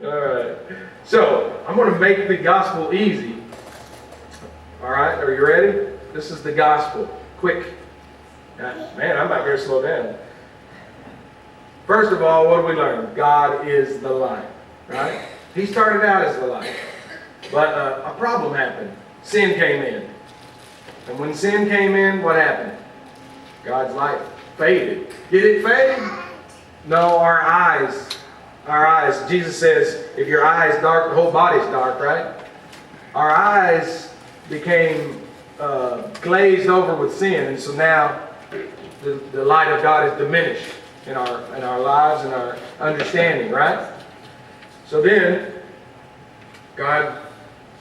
All right. So, I'm going to make the gospel easy. All right, are you ready? This is the gospel. Quick. Man, I'm not very slow down. First of all, what do we learn? God is the light, right? He started out as the light. But a problem happened. Sin came in. And when sin came in, what happened? God's light faded. Did it fade? No, our eyes. Jesus says, if your eye is dark, the whole body's dark, right? Our eyes became glazed over with sin. And so now the light of God is diminished in our lives and our understanding, right? So then, God,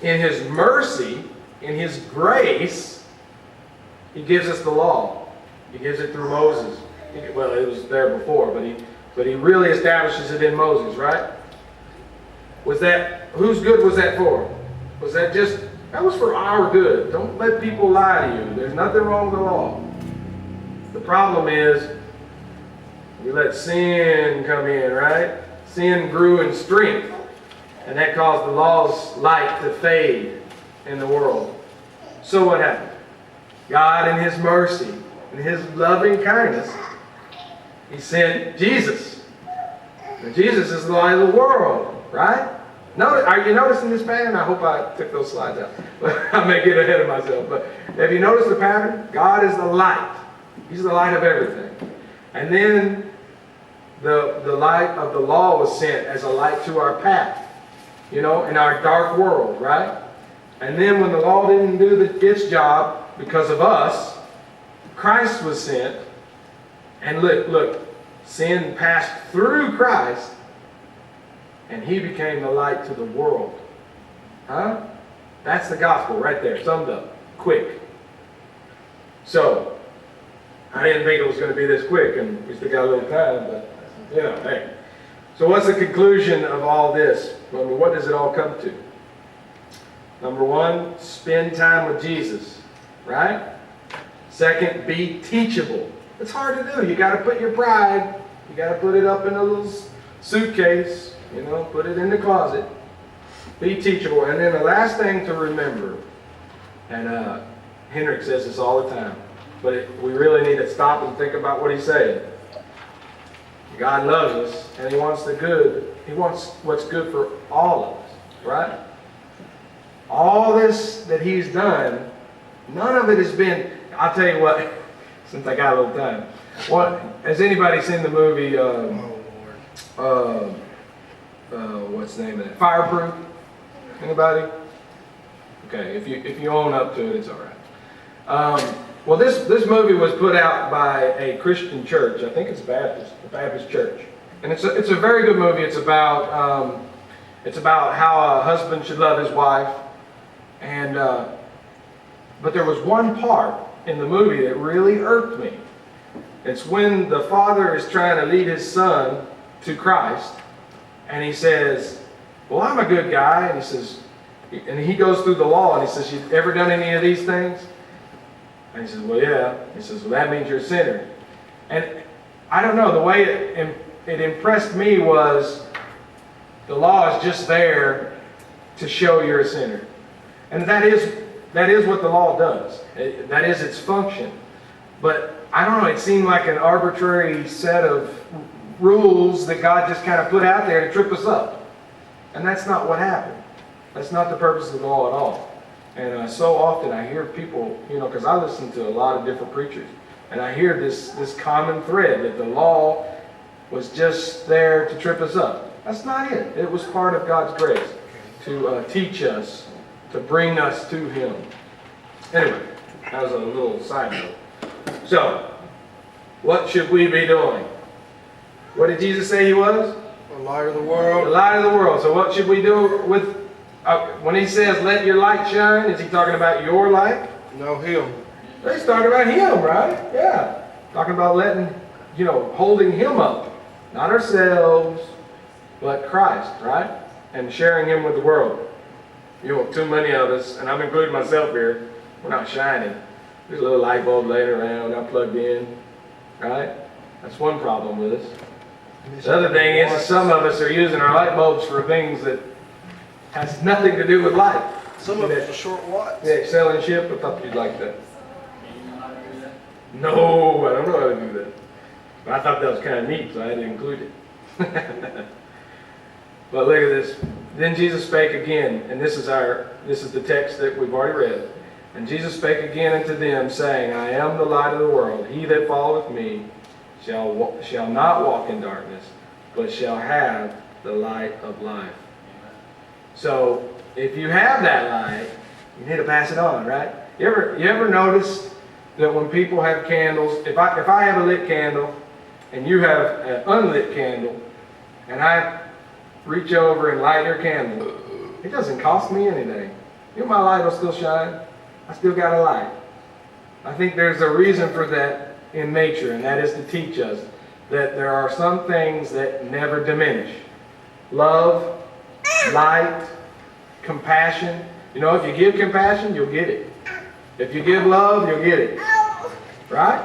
in His mercy, in His grace, He gives us the law. He gives it through Moses. Well, it was there before, but He really establishes it in Moses, right? Whose good was that for? That was for our good. Don't let people lie to you. There's nothing wrong with the law. The problem is, we let sin come in, right? Sin grew in strength, and that caused the law's light to fade in the world. So what happened? God, in His mercy, in His loving kindness, He sent Jesus. And Jesus is the light of the world, right? Are you noticing this pattern? I hope I took those slides out. I may get ahead of myself. But have you noticed the pattern? God is the light. He's the light of everything. And then the light of the law was sent as a light to our path, in our dark world, right? And then when the law didn't do its job because of us, Christ was sent. And look, sin passed through Christ, and He became the light to the world. Huh? That's the gospel right there, summed up, quick. So, I didn't think it was going to be this quick, and we still got a little time, but, hey. So what's the conclusion of all this? What does it all come to? Number one, spend time with Jesus, right? Second, be teachable. It's hard to do. You got to put your pride, you got to put it up in a little suitcase, put it in the closet. Be teachable. And then the last thing to remember, and Hendrik says this all the time, but we really need to stop and think about what he's saying. God loves us, and He wants the good. He wants what's good for all of us, right? All this that He's done, none of it has been, I'll tell you what, since I got a little time. Has anybody seen the movie, what's the name of it? Fireproof? Anybody? Okay, if you own up to it, it's all right. Well, this movie was put out by a Christian church. I think it's a Baptist church, and it's a very good movie. It's about how a husband should love his wife, and but there was one part in the movie that really irked me. It's when the father is trying to lead his son to Christ, and he says, "Well, I'm a good guy," and he goes through the law, and he says, "You ever done any of these things?" And he says, "Well, yeah." He says, "Well, that means you're a sinner." And I don't know, the way it impressed me was the law is just there to show you're a sinner. And that is what the law does. That is its function. But I don't know, it seemed like an arbitrary set of rules that God just kind of put out there to trip us up. And that's not what happened. That's not the purpose of the law at all. And so often I hear people, because I listen to a lot of different preachers, and I hear this common thread that the law was just there to trip us up. That's not it. It was part of God's grace to teach us, to bring us to Him. Anyway, that was a little side note. So, what should we be doing? What did Jesus say He was? The light of the world. The light of the world. So what should we do with, when He says, let your light shine, is He talking about your light? No, Him. He's talking about Him, right? Yeah. Talking about letting, holding Him up. Not ourselves, but Christ, right? And sharing Him with the world. Too many of us, and I'm including myself here, we're not shining. There's a little light bulb laying around, not plugged in, right? That's one problem with us. The other thing is some of us are using our light bulbs for things that has nothing to do with light. Some of it's a short watch. Yeah, selling ship. I thought you'd like that. No, I don't know how to do that. But I thought that was kind of neat, so I had to include it. But look at this. Then Jesus spake again, and this is the text that we've already read. And Jesus spake again unto them, saying, I am the light of the world. He that followeth me shall not walk in darkness, but shall have the light of life. So, if you have that light, you need to pass it on, right? You ever notice that when people have candles, if I have a lit candle and you have an unlit candle, and I reach over and light your candle, it doesn't cost me anything. You know, my light will still shine. I still got a light. I think there's a reason for that in nature, and that is to teach us that there are some things that never diminish. Love, light, compassion. You know, if you give compassion, you'll get it. If you give love, you'll get it. Right?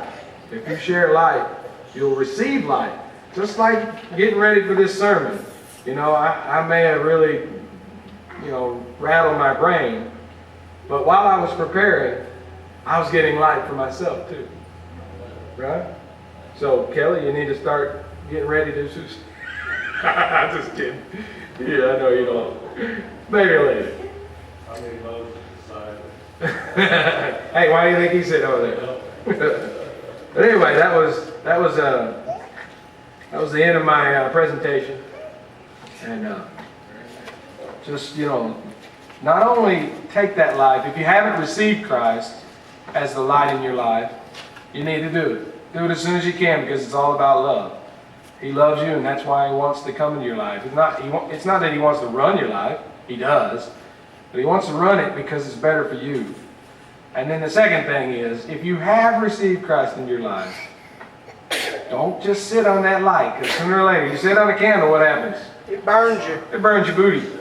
If you share light, you'll receive light. Just like getting ready for this sermon. You know, I may have really, rattled my brain, but while I was preparing, I was getting light for myself too. Right? So, Kelly, you need to start getting ready to do I'm just kidding. Yeah, I know you don't. Maybe later. I mean, Moses decided. Hey, why do you think he said over there? But anyway, that was the end of my presentation. And just, not only take that life, if you haven't received Christ as the light in your life, you need to do it. Do it as soon as you can, because it's all about love. He loves you, and that's why he wants to come into your life. It's not that he wants to run your life. He does. But he wants to run it because it's better for you. And then the second thing is, if you have received Christ in your life, don't just sit on that light, because sooner or later, you sit on a candle, what happens? It burns you. It burns your booty. So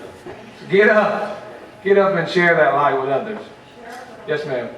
get up and share that light with others. Yes, ma'am.